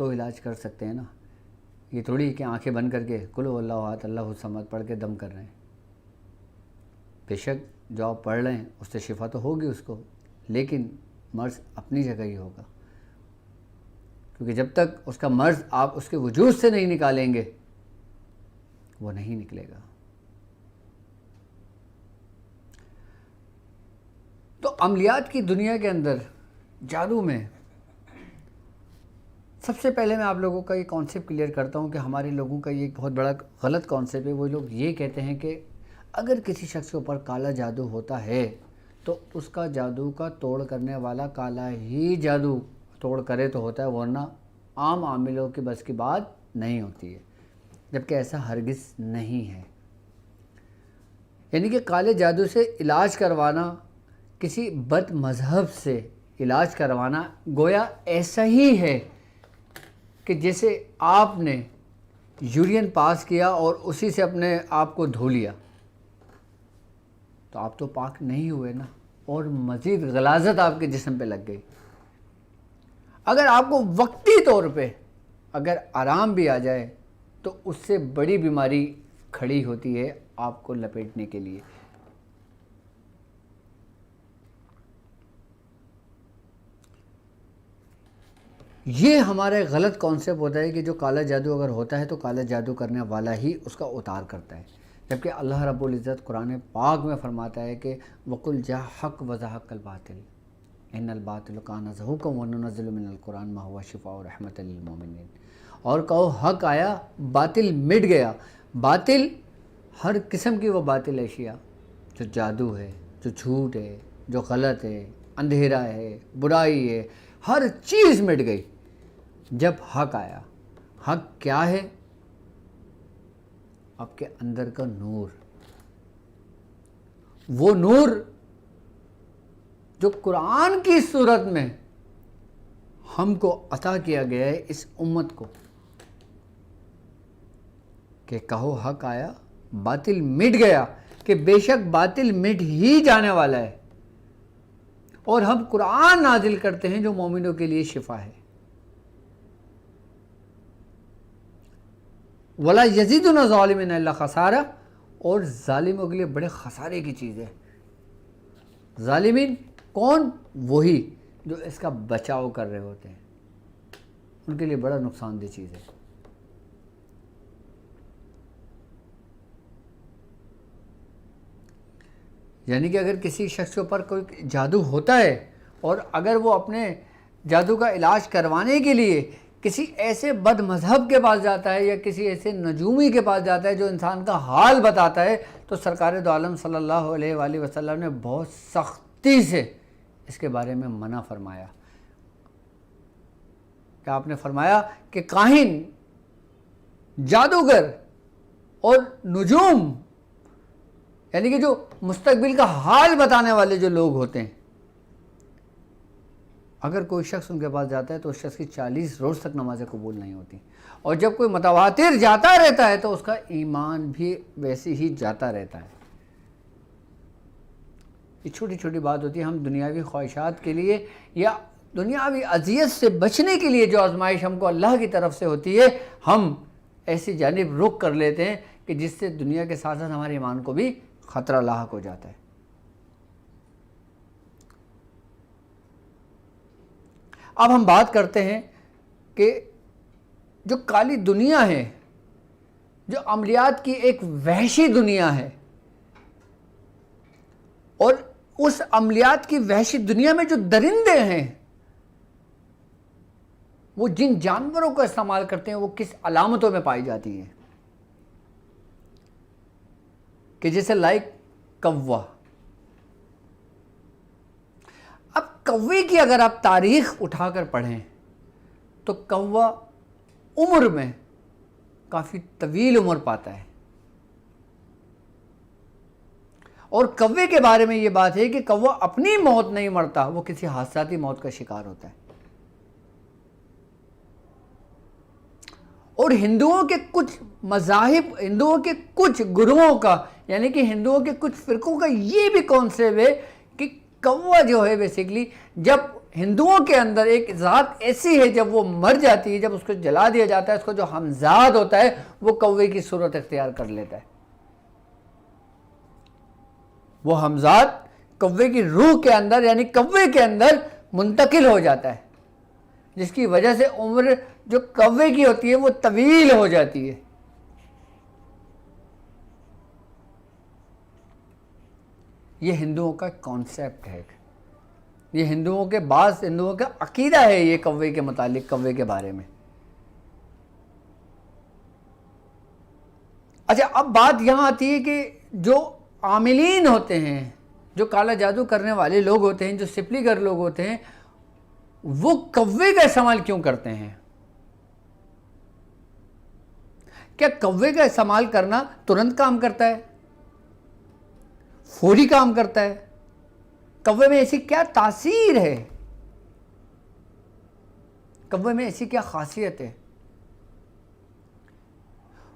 تو علاج کر سکتے ہیں نا. یہ تھوڑی کہ آنکھیں بند کر کے قل هو اللہ احد اللہ الصمد پڑھ کے دم کر رہے ہیں. بے شک جو آپ پڑھ رہے ہیں اس سے شفا تو ہوگی اس کو، لیکن مرض اپنی جگہ ہی ہوگا، کیونکہ جب تک اس کا مرض آپ اس کے وجود سے نہیں نکالیں گے وہ نہیں نکلے گا. تو عملیات کی دنیا کے اندر جادو میں سب سے پہلے میں آپ لوگوں کا یہ کانسیپٹ کلیئر کرتا ہوں کہ ہمارے لوگوں کا یہ بہت بڑا غلط کانسیپٹ ہے. وہ لوگ یہ کہتے ہیں کہ اگر کسی شخص کے اوپر کالا جادو ہوتا ہے تو اس کا جادو کا توڑ کرنے والا کالا ہی جادو توڑ کرے تو ہوتا ہے، ورنہ عام عاملوں کی بس کی بات نہیں ہوتی ہے، جبکہ ایسا ہرگز نہیں ہے. یعنی کہ کالے جادو سے علاج کروانا، کسی بد مذہب سے علاج کروانا گویا ایسا ہی ہے کہ جیسے آپ نے یورین پاس کیا اور اسی سے اپنے آپ کو دھو لیا، تو آپ تو پاک نہیں ہوئے نا، اور مزید غلاظت آپ کے جسم پہ لگ گئی. اگر آپ کو وقتی طور پہ اگر آرام بھی آ جائے تو اس سے بڑی بیماری کھڑی ہوتی ہے آپ کو لپیٹنے کے لیے. یہ ہمارا غلط کانسیپٹ ہوتا ہے کہ جو کالا جادو اگر ہوتا ہے تو کالا جادو کرنے والا ہی اس کا اتار کرتا ہے، جبکہ اللہ رب العزت قرآن پاک میں فرماتا ہے کہ وَقُلْ جَاءَ الْحَقُّ وَزَهَقَ الْبَاطِلُ إِنَّ الْبَاطِلَ كَانَ زَهُوقًا وَنُنَزِّلُ مِنَ الْقُرْآنِ مَا هُوَ شِفَاءٌ وَرَحْمَةٌ لِّلْمُؤْمِنِينَ. اور کہو حق آیا باطل مٹ گیا. باطل ہر قسم کی وہ باطل اشیاء جو جادو ہے، جو جھوٹ ہے، جو غلط ہے، اندھیرا ہے، برائی ہے، ہر چیز مٹ گئی جب حق آیا. حق کیا ہے؟ آپ کے اندر کا نور، وہ نور جو قرآن کی صورت میں ہم کو عطا کیا گیا ہے اس امت کو، کہ کہو حق آیا باطل مٹ گیا، کہ بے شک باطل مٹ ہی جانے والا ہے، اور ہم قرآن نازل کرتے ہیں جو مومنوں کے لیے شفا ہے. وَلَا يَزِيدُنَا ظَالِمِينَ إِلَّا خَسَارًا، اور ظالموں کے لیے بڑے خسارے کی چیز ہے. ظالمین کون؟ وہی جو اس کا بچاؤ کر رہے ہوتے ہیں، ان کے لیے بڑا نقصان دہ چیز ہے. یعنی کہ اگر کسی شخص کے اوپر کوئی جادو ہوتا ہے اور اگر وہ اپنے جادو کا علاج کروانے کے لیے کسی ایسے بد مذہب کے پاس جاتا ہے یا کسی ایسے نجومی کے پاس جاتا ہے جو انسان کا حال بتاتا ہے، تو سرکار دو عالم صلی اللہ علیہ وآلہ وسلم نے بہت سختی سے اس کے بارے میں منع فرمایا. کہ آپ نے فرمایا کہ کاہن، جادوگر اور نجوم، یعنی کہ جو مستقبل کا حال بتانے والے جو لوگ ہوتے ہیں، اگر کوئی شخص ان کے پاس جاتا ہے تو اس شخص کی 40 روز تک نمازیں قبول نہیں ہوتی، اور جب کوئی متواتر جاتا رہتا ہے تو اس کا ایمان بھی ویسے ہی جاتا رہتا ہے. یہ چھوٹی چھوٹی بات ہوتی ہے. ہم دنیاوی خواہشات کے لیے یا دنیاوی اذیت سے بچنے کے لیے جو آزمائش ہم کو اللہ کی طرف سے ہوتی ہے، ہم ایسی جانب رخ کر لیتے ہیں کہ جس سے دنیا کے ساتھ ساتھ ہمارے ایمان کو بھی خطرہ لاحق ہو جاتا ہے. اب ہم بات کرتے ہیں کہ جو کالی دنیا ہے، جو عملیات کی ایک وحشی دنیا ہے، اور اس عملیات کی وحشی دنیا میں جو درندے ہیں وہ جن جانوروں کا استعمال کرتے ہیں وہ کس علامتوں میں پائی جاتی ہیں؟ کہ جیسے لائک کوا. اب کوے کی اگر آپ تاریخ اٹھا کر پڑھیں تو کوا عمر میں کافی طویل عمر پاتا ہے، اور کوے کے بارے میں یہ بات ہے کہ کوا اپنی موت نہیں مرتا، وہ کسی حادثاتی موت کا شکار ہوتا ہے. اور ہندوؤں کے کچھ مذاہب، ہندوؤں کے کچھ گروہوں کا، یعنی کہ ہندوؤں کے کچھ فرقوں کا یہ بھی کانسیپٹ ہے کہ کوا جو ہے بیسیکلی جب ہندوؤں کے اندر ایک ذات ایسی ہے جب وہ مر جاتی ہے، جب اس کو جلا دیا جاتا ہے، اس کو جو ہمزاد ہوتا ہے وہ کوے کی صورت اختیار کر لیتا ہے. وہ ہمزاد کوے کی روح کے اندر یعنی کوے کے اندر منتقل ہو جاتا ہے، جس کی وجہ سے عمر جو کوے کی ہوتی ہے وہ طویل ہو جاتی ہے. یہ ہندوؤں کا کانسیپٹ ہے، یہ ہندوؤں کے بعض ہندوؤں کا عقیدہ ہے یہ کوے کے متعلق، کوے کے بارے میں. اچھا، اب بات یہاں آتی ہے کہ جو عاملین ہوتے ہیں، جو کالا جادو کرنے والے لوگ ہوتے ہیں، جو سپلی گر لوگ ہوتے ہیں، وہ کوے کا استعمال کیوں کرتے ہیں؟ کیا کوے کا استعمال کرنا ترنت کام کرتا ہے، فوری کام کرتا ہے؟ کوے میں ایسی کیا تاثیر ہے؟ کوے میں ایسی کیا خاصیت ہے؟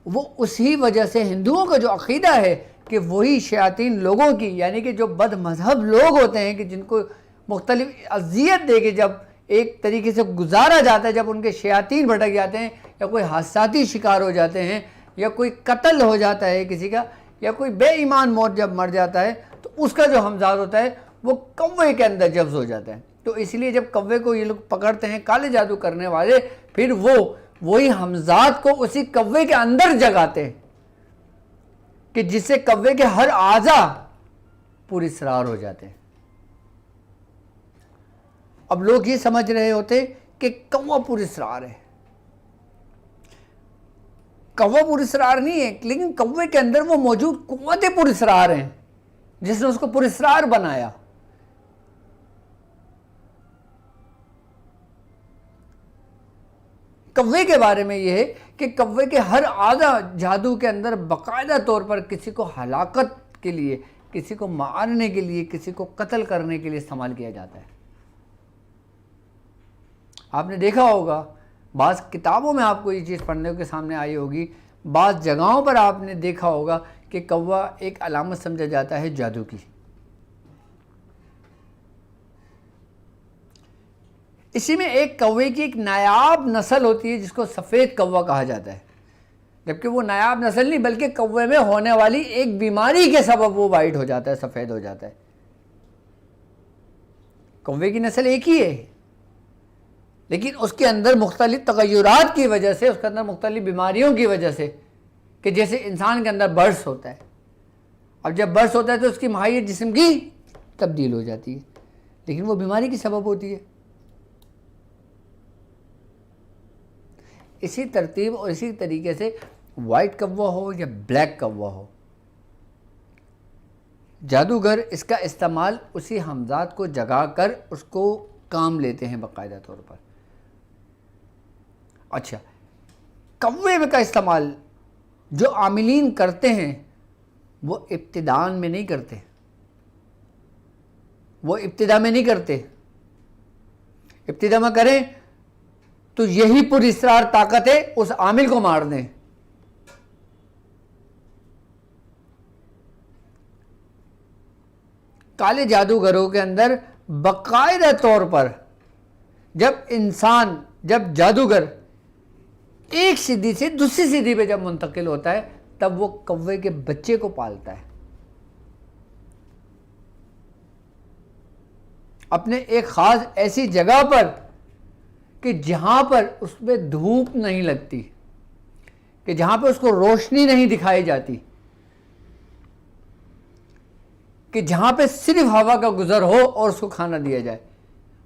وہ اسی وجہ سے ہندوؤں کا جو عقیدہ ہے کہ وہی شیاطین لوگوں کی، یعنی کہ جو بد مذہب لوگ ہوتے ہیں کہ جن کو مختلف اذیت دے کے جب ایک طریقے سے گزارا جاتا ہے، جب ان کے شیاطین بھٹک جاتے ہیں یا کوئی حادثاتی شکار ہو جاتے ہیں یا کوئی قتل ہو جاتا ہے کسی کا، یا کوئی بے ایمان موت جب مر جاتا ہے، تو اس کا جو ہمزاد ہوتا ہے وہ کوے کے اندر جذب ہو جاتا ہے. تو اس لیے جب کوے کو یہ لوگ پکڑتے ہیں کالے جادو کرنے والے، پھر وہی ہمزاد کو اسی کوے کے اندر جگاتے ہیں کہ جس سے کوے کے ہر اعضا پراسرار ہو جاتے ہیں. اب لوگ یہ سمجھ رہے ہوتے کہ کوا پراسرار ہے. کوا پراسرار نہیں ہے، لیکن کوے کے اندر وہ موجود قوتیں پراسرار ہیں جس نے اس کو پراسرار بنایا. کوے کے بارے میں یہ ہے کہ کوے کے ہر اعضا جادو کے اندر باقاعدہ طور پر کسی کو ہلاکت کے لیے، کسی کو مارنے کے لیے، کسی کو قتل کرنے کے لیے استعمال کیا جاتا ہے. آپ نے دیکھا ہوگا بعض کتابوں میں آپ کو یہ چیز پڑھنے کے سامنے آئی ہوگی، بعض جگہوں پر آپ نے دیکھا ہوگا کہ کوا ایک علامت سمجھا جاتا ہے جادو کی. اسی میں ایک کوے کی ایک نایاب نسل ہوتی ہے جس کو سفید کوا کہا جاتا ہے، جبکہ وہ نایاب نسل نہیں بلکہ کوے میں ہونے والی ایک بیماری کے سبب وہ وائٹ ہو جاتا ہے، سفید ہو جاتا ہے. کوے کی نسل ایک ہی ہے، لیکن اس کے اندر مختلف تغیرات کی وجہ سے، اس کے اندر مختلف بیماریوں کی وجہ سے، کہ جیسے انسان کے اندر برس ہوتا ہے، اب جب برس ہوتا ہے تو اس کی ماہیت جسم کی تبدیل ہو جاتی ہے، لیکن وہ بیماری کی سبب ہوتی ہے. اسی ترتیب اور اسی طریقے سے وائٹ کوا ہو یا بلیک کوا ہو، جادوگر اس کا استعمال اسی ہمزاد کو جگا کر اس کو کام لیتے ہیں باقاعدہ طور پر. اچھا، کوے کا استعمال جو عاملین کرتے ہیں وہ ابتداء میں نہیں کرتے، وہ ابتدا میں نہیں کرتے. ابتدا میں کریں تو یہی پراسرار طاقت ہے اس عامل کو مار دیں. کالے جادوگروں کے اندر باقاعدہ طور پر جب جادوگر ایک سدھی سے دوسری سدھی پہ جب منتقل ہوتا ہے تب وہ کوے کے بچے کو پالتا ہے، اپنے ایک خاص ایسی جگہ پر کہ جہاں پر اس پہ دھوپ نہیں لگتی، کہ جہاں پہ اس کو روشنی نہیں دکھائی جاتی، کہ جہاں پہ صرف ہوا کا گزر ہو اور اس کو کھانا دیا جائے.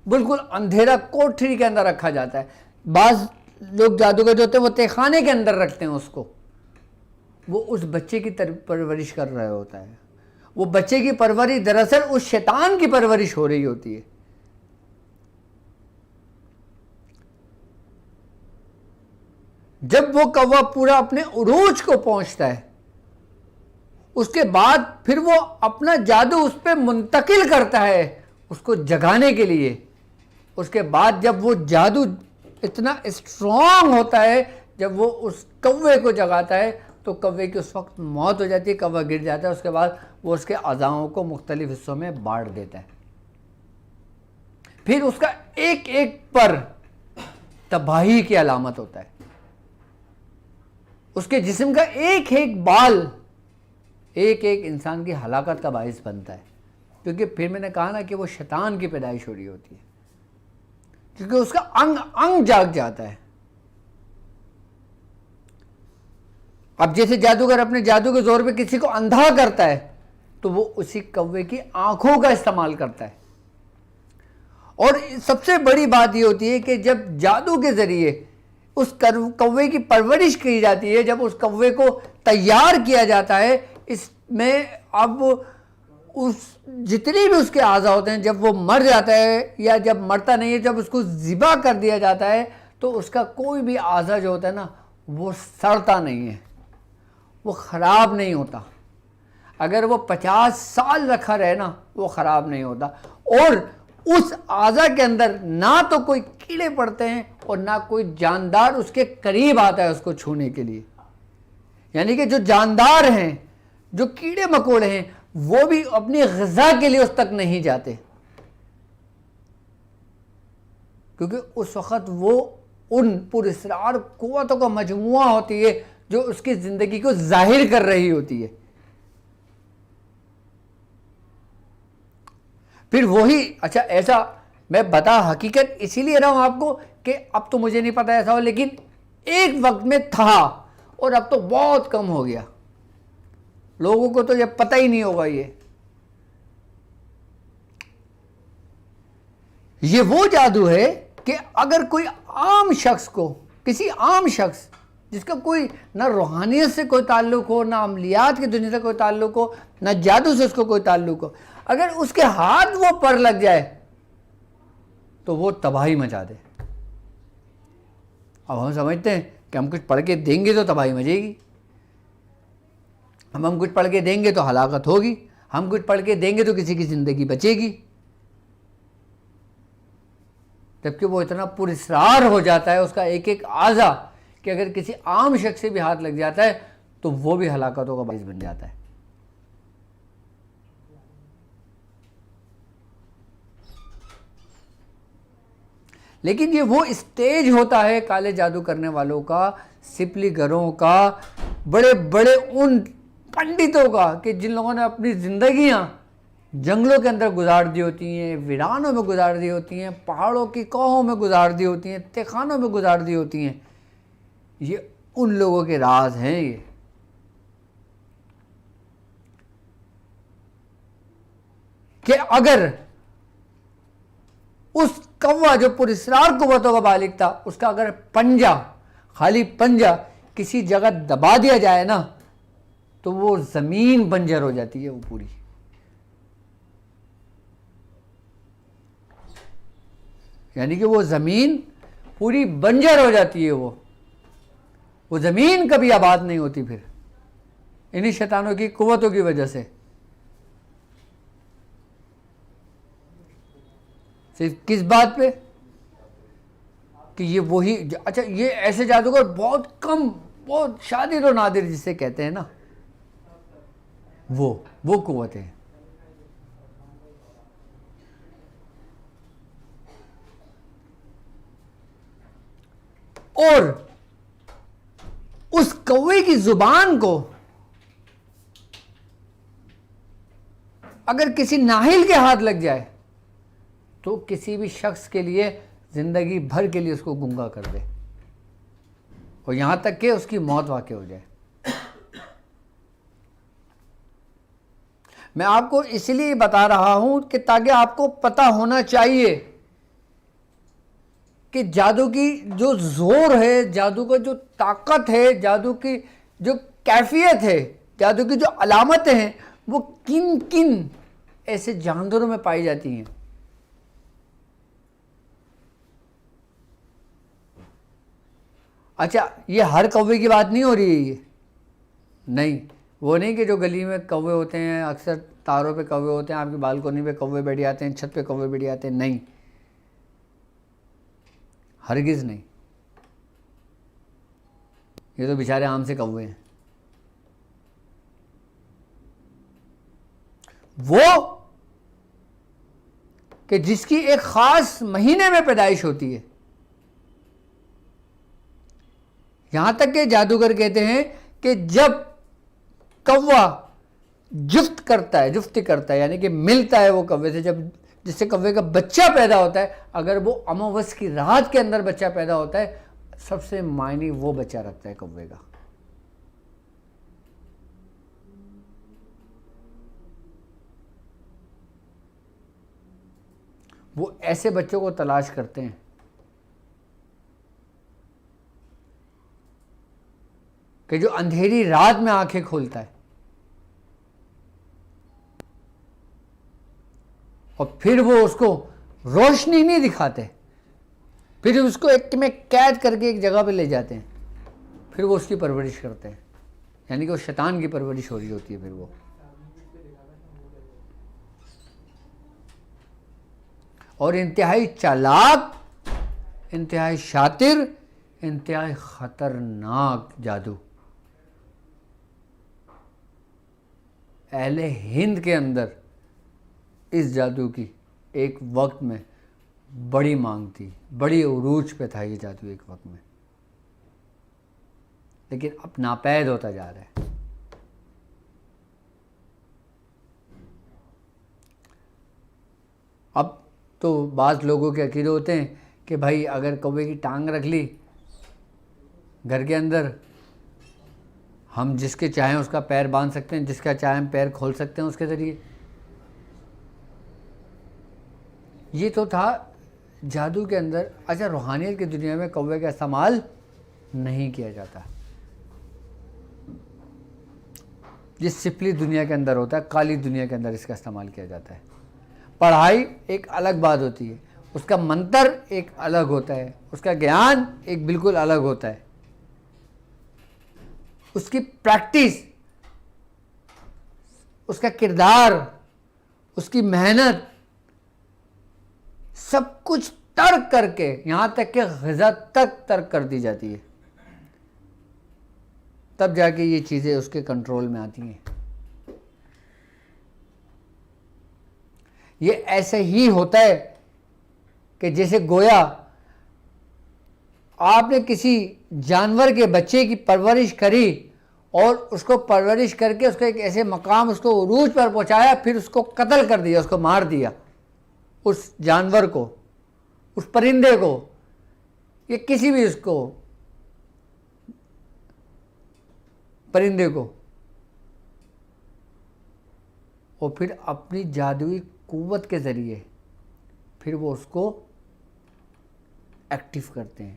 بالکل اندھیرا کوٹری کے اندر رکھا جاتا ہے. بعض لوگ جادوگر جو ہوتے ہیں وہ تہخانے کے اندر رکھتے ہیں اس کو، وہ اس بچے کی پرورش کر رہا ہوتا ہے. وہ بچے کی پرورش دراصل اس شیطان کی پرورش ہو رہی ہوتی ہے. جب وہ کوا پورا اپنے عروج کو پہنچتا ہے اس کے بعد پھر وہ اپنا جادو اس پہ منتقل کرتا ہے اس کو جگانے کے لیے. اس کے بعد جب وہ جادو اتنا اسٹرانگ ہوتا ہے، جب وہ اس کوے کو جگاتا ہے تو کوے کی اس وقت موت ہو جاتی ہے، کوا گر جاتا ہے. اس کے بعد وہ اس کے اعضاؤں کو مختلف حصوں میں بانٹ دیتا ہے. پھر اس کا ایک ایک پر تباہی کی علامت ہوتا ہے، اس کے جسم کا ایک ایک بال ایک ایک انسان کی ہلاکت کا باعث بنتا ہے، کیونکہ پھر میں نے کہا نا کہ وہ شیطان کی پیدائش ہو رہی ہوتی ہے، کیونکہ اس کا انگ انگ جاگ جاتا ہے۔ اب جیسے جادوگر اپنے جادو کے زور پہ کسی کو اندھا کرتا ہے تو وہ اسی کوے کی آنکھوں کا استعمال کرتا ہے، اور سب سے بڑی بات یہ ہوتی ہے کہ جب جادو کے ذریعے اس کوے کی پرورش کی جاتی ہے، جب اس کوے کو تیار کیا جاتا ہے، اس میں اب اس جتنی بھی اس کے اعضاء ہوتے ہیں، جب وہ مر جاتا ہے یا جب مرتا نہیں ہے، جب اس کو ذبح کر دیا جاتا ہے تو اس کا کوئی بھی اعضاء جو ہوتا ہے نا وہ سڑتا نہیں ہے، وہ خراب نہیں ہوتا۔ اگر وہ 50 سال رکھا رہے نا وہ خراب نہیں ہوتا، اور اس اعضاء کے اندر نہ تو کوئی کیڑے پڑتے ہیں اور نہ کوئی جاندار اس کے قریب آتا ہے اس کو چھونے کے لیے۔ یعنی کہ جو جاندار ہیں، جو کیڑے مکوڑے ہیں، وہ بھی اپنی غذا کے لیے اس تک نہیں جاتے، کیونکہ اس وقت وہ ان پر اسرار قوتوں کا مجموعہ ہوتی ہے جو اس کی زندگی کو ظاہر کر رہی ہوتی ہے۔ پھر وہی اچھا ایسا میں بتا حقیقت اسی لیے رہا ہوں آپ کو کہ اب تو مجھے نہیں پتا ایسا ہو، لیکن ایک وقت میں تھا اور اب تو بہت کم ہو گیا، لوگوں کو تو یہ پتہ ہی نہیں ہوگا۔ یہ وہ جادو ہے کہ اگر کوئی عام شخص کو، کسی عام شخص جس کا کوئی نہ روحانیت سے کوئی تعلق ہو، نہ عملیات کی دنیا سے کوئی تعلق ہو، نہ جادو سے اس کو کوئی تعلق ہو، اگر اس کے ہاتھ وہ پر لگ جائے تو وہ تباہی مچا دے۔ اب ہم سمجھتے ہیں کہ ہم کچھ پڑھ کے دیں گے تو تباہی مچے گی، ہم کچھ پڑھ کے دیں گے تو ہلاکت ہوگی، ہم کچھ پڑھ کے دیں گے تو کسی کی زندگی بچے گی، جبکہ وہ اتنا پراسرار ہو جاتا ہے اس کا ایک ایک اعضا کہ اگر کسی عام شخص سے بھی ہاتھ لگ جاتا ہے تو وہ بھی ہلاکتوں کا باعث بن جاتا ہے۔ لیکن یہ وہ اسٹیج ہوتا ہے کالے جادو کرنے والوں کا، سپلی گروں کا، بڑے بڑے ان پنڈتوں کا کہ جن لوگوں نے اپنی زندگیاں جنگلوں کے اندر گزار دی ہوتی ہیں، ویرانوں میں گزار دی ہوتی ہیں، پہاڑوں کی کوہوں میں گزار دی ہوتی ہیں، تہخانوں میں گزار دی ہوتی ہیں، یہ ان لوگوں کے راز ہیں۔ یہ کہ اگر اس کوا جو پراسرار قوتوں کا مالک تھا، اس کا اگر پنجہ، خالی پنجہ کسی جگہ دبا دیا جائے نا تو وہ زمین بنجر ہو جاتی ہے، وہ پوری، یعنی کہ وہ زمین پوری بنجر ہو جاتی ہے، وہ زمین کبھی آباد نہیں ہوتی پھر انہی شیطانوں کی قوتوں کی وجہ سے۔ صرف کس بات پہ کہ یہ وہی اچھا یہ ایسے جادوگر بہت کم، بہت شادر و نادر جسے کہتے ہیں نا، وہ قوتیں ہیں۔ اور اس کوے کی زبان کو اگر کسی ناہل کے ہاتھ لگ جائے تو کسی بھی شخص کے لیے زندگی بھر کے لیے اس کو گنگا کر دے، اور یہاں تک کہ اس کی موت واقع ہو جائے۔ میں آپ کو اس لیے بتا رہا ہوں کہ تاکہ آپ کو پتہ ہونا چاہیے کہ جادو کی جو زور ہے، جادو کا جو طاقت ہے، جادو کی جو کیفیت ہے، جادو کی جو علامتیں ہیں، وہ کن کن ایسے جانداروں میں پائی جاتی ہیں۔ اچھا یہ ہر کوے کی بات نہیں ہو رہی ہے، یہ نہیں، وہ نہیں کہ جو گلی میں کوے ہوتے ہیں، اکثر تاروں پہ کوے ہوتے ہیں، آپ کی بالکونی پہ کوے بیٹھ جاتے ہیں، چھت پہ کوے بیٹھ جاتے ہیں، نہیں، ہرگز نہیں، یہ تو بیچارے عام سے کوے ہیں۔ وہ کہ جس کی ایک خاص مہینے میں پیدائش ہوتی ہے. یہاں تک کہ جادوگر کہتے ہیں کہ جب کوا جفت کرتا ہے یعنی کہ ملتا ہے وہ کوے سے، جب جس سے کوے کا بچہ پیدا ہوتا ہے، اگر وہ اموس کی رات کے اندر بچہ پیدا ہوتا ہے، سب سے معنی وہ بچہ رکھتا ہے کوے کا. وہ ایسے بچوں کو تلاش کرتے ہیں کہ جو اندھیری رات میں آنکھیں کھولتا ہے اور پھر وہ اس کو روشنی نہیں دکھاتے، پھر اس کو ایک میں قید کر کے ایک جگہ پہ لے جاتے ہیں، پھر وہ اس کی پرورش کرتے ہیں. یعنی کہ وہ شیطان کی پرورش ہو رہی ہوتی ہے. پھر وہ اور انتہائی چالاک، انتہائی شاطر، انتہائی خطرناک جادو. اہل ہند کے اندر اس جادو کی ایک وقت میں بڑی مانگ تھی، بڑی عروج پہ تھا یہ جادو ایک وقت میں، لیکن اب ناپید ہوتا جا رہا ہے. اب تو بعض لوگوں کے عقیدے ہوتے ہیں کہ بھائی اگر کوے کی ٹانگ رکھ لی گھر کے اندر، ہم جس کے چاہیں اس کا پیر باندھ سکتے ہیں، جس کا چاہیں پیر کھول سکتے ہیں اس کے ذریعے. یہ تو تھا جادو کے اندر. اچھا، روحانیت کی دنیا میں کوے کا استعمال نہیں کیا جاتا. یہ سپلی دنیا کے اندر ہوتا ہے، کالی دنیا کے اندر اس کا استعمال کیا جاتا ہے. پڑھائی ایک الگ بات ہوتی ہے، اس کا منتر ایک الگ ہوتا ہے، اس کا گیان ایک بالکل الگ ہوتا ہے. اس کی پریکٹس، اس کا کردار، اس کی محنت، سب کچھ ترک کر کے، یہاں تک کہ غذا تک ترک کر دی جاتی ہے، تب جا کے یہ چیزیں اس کے کنٹرول میں آتی ہیں. یہ ایسے ہی ہوتا ہے کہ جیسے گویا آپ نے کسی جانور کے بچے کی پرورش کری اور اس کو پرورش کر کے اس کو ایک ایسے مقام، اس کو عروج پر پہنچایا، پھر اس کو قتل کر دیا، اس کو مار دیا، اس جانور کو، اس پرندے کو، یا کسی بھی اس کو پرندے کو، اور پھر اپنی جادوئی قوت کے ذریعے پھر وہ اس کو ایکٹیو کرتے ہیں،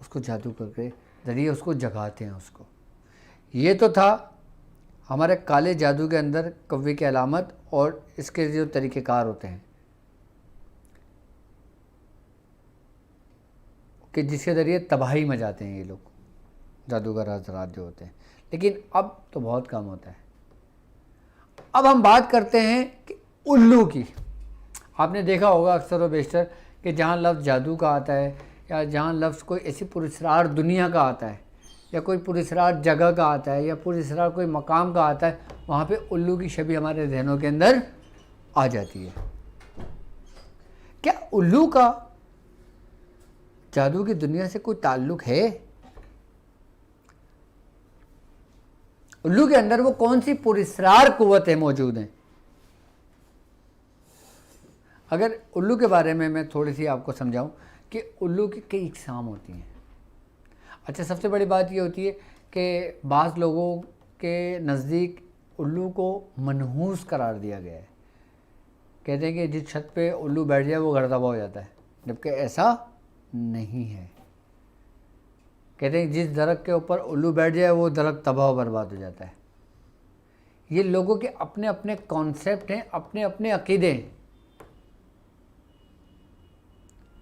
اس کو جادو کر کے ذریعے اس کو جگاتے ہیں اس کو. یہ تو تھا ہمارے کالے جادو کے اندر کوے کی علامت اور اس کے جو طریقہ کار ہوتے ہیں کہ جس کے ذریعے تباہی مچاتے ہیں یہ لوگ جادوگر حضرات جو ہوتے ہیں. لیکن اب تو بہت کم ہوتا ہے. اب ہم بات کرتے ہیں کہ الو کی. آپ نے دیکھا ہوگا اکثر و بیشتر کہ جہاں لفظ جادو کا آتا ہے یا جہاں لفظ کوئی ایسی پراسرار دنیا کا آتا ہے یا کوئی پراسرار جگہ کا آتا ہے یا پراسرار کوئی مقام کا آتا ہے، وہاں پہ الو کی شبیہ ہمارے ذہنوں کے اندر آ جاتی ہے. کیا الو کا جادو کی دنیا سے کوئی تعلق ہے؟ الو کے اندر وہ کون سی پراسرار قوتیں موجود ہیں؟ اگر الو کے بارے میں تھوڑی سی آپ کو سمجھاؤں کہ الو کی کئی اقسام ہوتی ہیں. اچھا، سب سے بڑی بات یہ ہوتی ہے کہ بعض لوگوں کے نزدیک الو کو منحوس قرار دیا گیا ہے. کہتے ہیں کہ جس چھت پہ الو بیٹھ جائے وہ گھر تباہ ہو جاتا ہے، جبکہ ایسا نہیں ہے. کہتے ہیں جس درخت کے اوپر الو بیٹھ جائے وہ درخت تباہ و برباد ہو جاتا ہے. یہ لوگوں کے اپنے اپنے کانسیپٹ ہیں، اپنے اپنے عقیدے ہیں.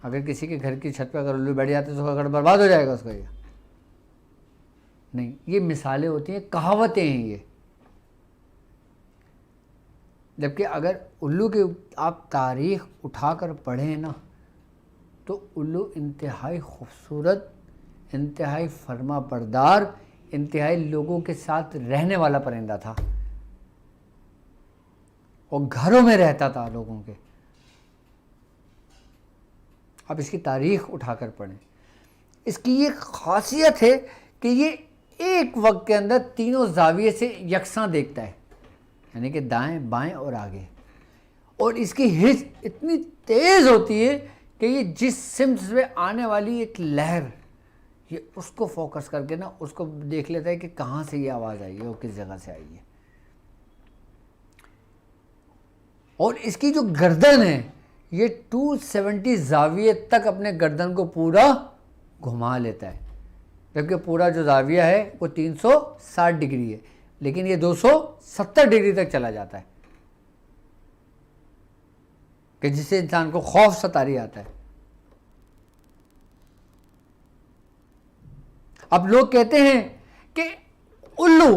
اگر کسی کے گھر کی چھت پہ اگر الو بیٹھ جاتے تو اس کا گھر برباد ہو جائے گا، اس کا یہ نہیں. یہ مثالیں ہوتی ہیں، کہاوتیں ہیں یہ. جبکہ اگر الو کی آپ تاریخ اٹھا کر پڑھیں نا تو الو انتہائی خوبصورت، انتہائی فرما بردار، انتہائی لوگوں کے ساتھ رہنے والا پرندہ تھا اور گھروں میں رہتا تھا لوگوں کے. آپ اس کی تاریخ اٹھا کر پڑھیں. اس کی یہ خاصیت ہے کہ یہ ایک وقت کے اندر تینوں زاویے سے یکساں دیکھتا ہے، یعنی کہ دائیں بائیں اور آگے. اور اس کی ہچ اتنی تیز ہوتی ہے کہ یہ جس سمت سے آنے والی ایک لہر، یہ اس کو فوکس کر کے نا اس کو دیکھ لیتا ہے کہ کہاں سے یہ آواز آئی ہے اور کس جگہ سے آئی ہے. اور اس کی جو گردن ہے یہ 270 زاویے تک اپنے گردن کو پورا گھما لیتا ہے، جبکہ پورا جو زاویہ ہے وہ 360 ڈگری ہے، لیکن یہ 270 ڈگری تک چلا جاتا ہے، کہ جس سے انسان کو خوف ستاری آتا ہے. اب لوگ کہتے ہیں کہ الو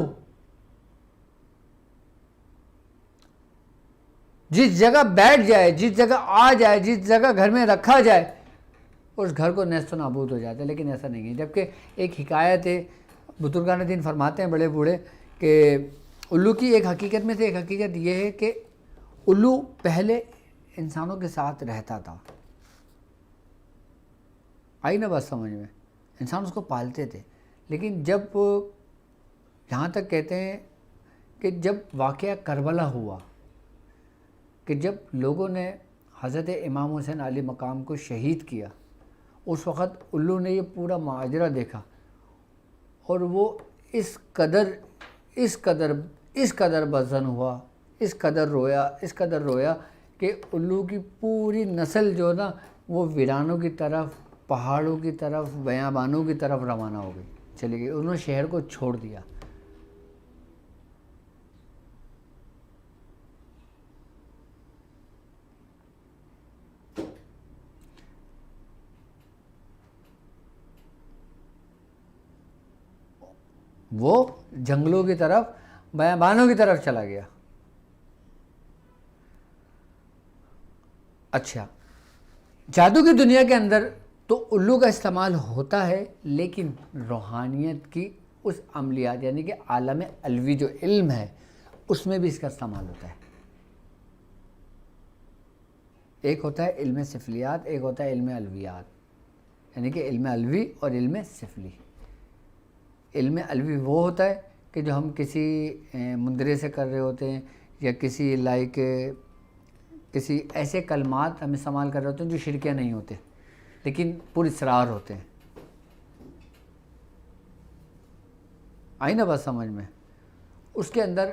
جس جگہ بیٹھ جائے، جس جگہ آ جائے، جس جگہ گھر میں رکھا جائے، اس گھر کو نیست و نابود ہو جاتا ہے. لیکن ایسا نہیں ہے. جبکہ ایک حکایت ہے، بزرگان دین فرماتے ہیں بڑے بوڑھے، کہ الو کی ایک حقیقت میں سے ایک حقیقت یہ ہے کہ الو پہلے انسانوں کے ساتھ رہتا تھا. آئی نا بات سمجھ میں؟ انسان اس کو پالتے تھے. لیکن جب یہاں تک کہتے ہیں کہ جب واقعہ کربلا ہوا، کہ جب لوگوں نے حضرت امام حسین علیہ مقام کو شہید کیا، اس وقت الو نے یہ پورا ماجرا دیکھا، اور وہ اس قدر بزن ہوا، اس قدر رویا کہ الو کی پوری نسل جو نا وہ ویرانوں کی طرف، پہاڑوں کی طرف، بیابانوں کی طرف روانہ ہو گئی، چلی گئی. انہوں نے شہر کو چھوڑ دیا. وہ جنگلوں کی طرف، بیابانوں کی طرف چلا گیا. اچھا، جادو کی دنیا کے اندر تو الو کا استعمال ہوتا ہے، لیکن روحانیت کی اس عملیات یعنی کہ عالم الوی جو علم ہے اس میں بھی اس کا استعمال ہوتا ہے. ایک ہوتا ہے علم سفلیات، ایک ہوتا ہے علم الویات، یعنی کہ علم الوی اور علم سفلی. علم الوی وہ ہوتا ہے کہ جو ہم کسی مندرے سے کر رہے ہوتے ہیں، یا کسی ایسے کلمات ہم استعمال کر رہے ہوتے ہیں جو شرکیہ نہیں ہوتے لیکن پر اسرار ہوتے ہیں. آئی نا بات سمجھ میں؟ اس کے اندر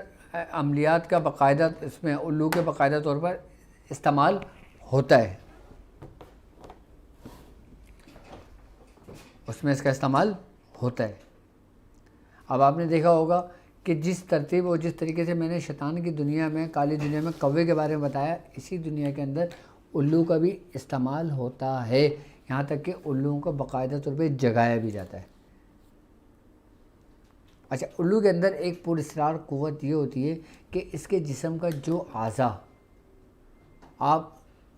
عملیات کا باقاعدہ، اس میں الو کے باقاعدہ طور پر استعمال ہوتا ہے. اس میں اس کا استعمال ہوتا ہے. اب آپ نے دیکھا ہوگا کہ جس ترتیب اور جس طریقے سے میں نے شیطان کی دنیا میں، کالی دنیا میں کوے کے بارے میں بتایا، اسی دنیا کے اندر الو کا بھی استعمال ہوتا ہے. یہاں تک کہ الو کو باقاعدہ طور پہ جگایا بھی جاتا ہے. اچھا، الو کے اندر ایک پر اسرار قوت یہ ہوتی ہے کہ اس کے جسم کا جو اعضا آپ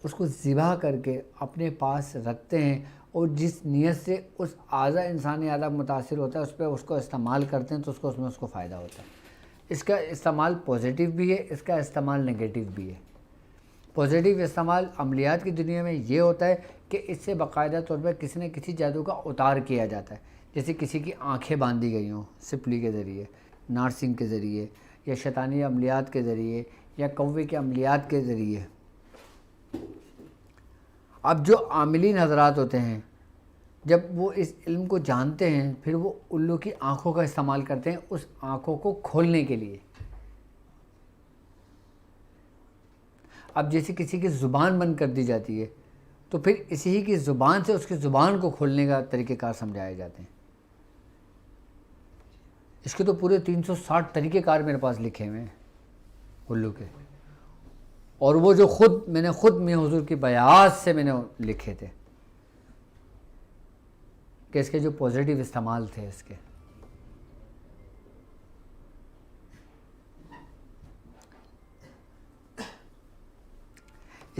اس کو ذبح کر کے اپنے پاس رکھتے ہیں، اور جس نیت سے اس اعضا انسانی اعضا متاثر ہوتا ہے اس پہ اس کو استعمال کرتے ہیں، تو اس میں اس کو فائدہ ہوتا ہے. اس کا استعمال پازیٹیو بھی ہے، اس کا استعمال نگیٹیو بھی ہے. پازیٹیو استعمال عملیات کی دنیا میں یہ ہوتا ہے کہ اس سے باقاعدہ طور پر کسی نہ کسی جادو کا اتار کیا جاتا ہے. جیسے کسی کی آنکھیں باندھی گئی ہوں سپلی کے ذریعے، نارسنگ کے ذریعے، یا شیطانی عملیات کے ذریعے، یا کوے کے عملیات کے ذریعے. اب جو عاملین حضرات ہوتے ہیں جب وہ اس علم کو جانتے ہیں، پھر وہ الو کی آنکھوں کا استعمال کرتے ہیں اس آنکھوں کو کھولنے کے لیے. اب جیسے کسی کی زبان بند کر دی جاتی ہے تو پھر اسی کی زبان سے اس کی زبان کو کھولنے کا طریقہ کار سمجھائے جاتے ہیں. اس کے تو پورے 360 طریقہ کار میرے پاس لکھے ہوئے ہیں الو کے، اور وہ جو میں نے خود میں حضور کی بیعت سے میں نے لکھے تھے کہ اس کے جو پازیٹیو استعمال تھے اس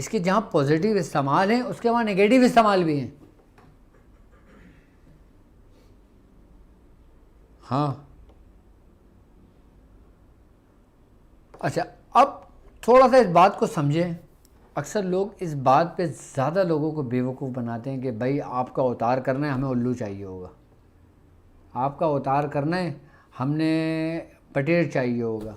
کے جہاں پازیٹیو استعمال ہیں اس کے وہاں نگیٹیو استعمال بھی ہیں. ہاں. اچھا، اب تھوڑا سا اس بات کو سمجھیں اکثر لوگ اس بات پہ زیادہ لوگوں کو بیوقوف بناتے ہیں کہ بھائی آپ کا اوتار کرنا ہے ہمیں الو چاہیے ہوگا، آپ کا اوتار کرنا ہے ہم نے پٹیڑ چاہیے ہوگا،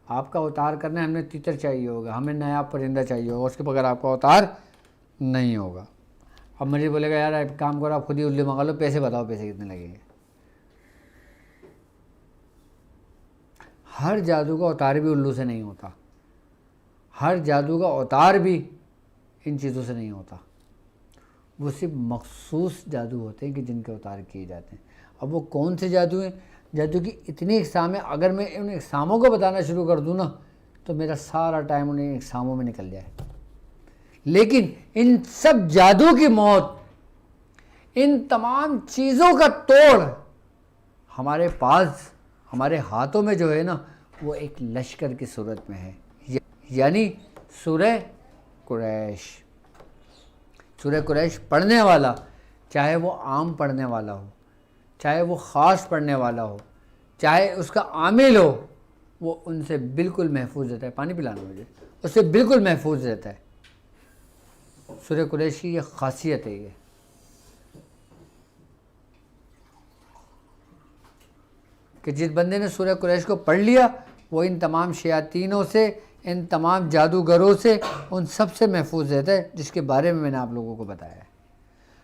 آپ کا اوتار کرنا ہے ہم نے تیتر چاہیے ہوگا، ہمیں نیا پرندہ چاہیے ہوگا، اس کے بغیر آپ کا اوتار نہیں ہوگا۔ اب مجھے بولے گا یار ایک کام کرو آپ خود ہی الو منگا لو، پیسے بتاؤ پیسے کتنے لگیں گے۔ ہر جادو کا اوتار بھی الو سے نہیں ہوتا، ہر جادو کا اوتار بھی ان چیزوں سے نہیں ہوتا، وہ صرف مخصوص جادو ہوتے ہیں کہ جن کے اوتار کیے جاتے ہیں۔ اب وہ کون سے جادو ہیں؟ جادو کی اتنی اقسام ہیں، اگر میں ان اقساموں کو بتانا شروع کر دوں نا تو میرا سارا ٹائم انہیں اقساموں میں نکل جائے۔ لیکن ان سب جادو کی موت، ان تمام چیزوں کا توڑ ہمارے پاس، ہمارے ہاتھوں میں جو ہے نا وہ ایک لشکر کی صورت میں ہے، یعنی سورہ قریش۔ سورہ قریش پڑھنے والا، چاہے وہ عام پڑھنے والا ہو، چاہے وہ خاص پڑھنے والا ہو، چاہے اس کا عامل ہو، وہ ان سے بالکل محفوظ رہتا ہے۔ پانی پلانا مجھے، اس سے بالکل محفوظ رہتا ہے۔ سورہ قریش کی یہ خاصیت ہے یہ۔ کہ جس بندے نے سورہ قریش کو پڑھ لیا وہ ان تمام شیاطینوں سے، ان تمام جادوگروں سے، ان سب سے محفوظ رہتا ہے، جس کے بارے میں نے آپ لوگوں کو بتایا ہے۔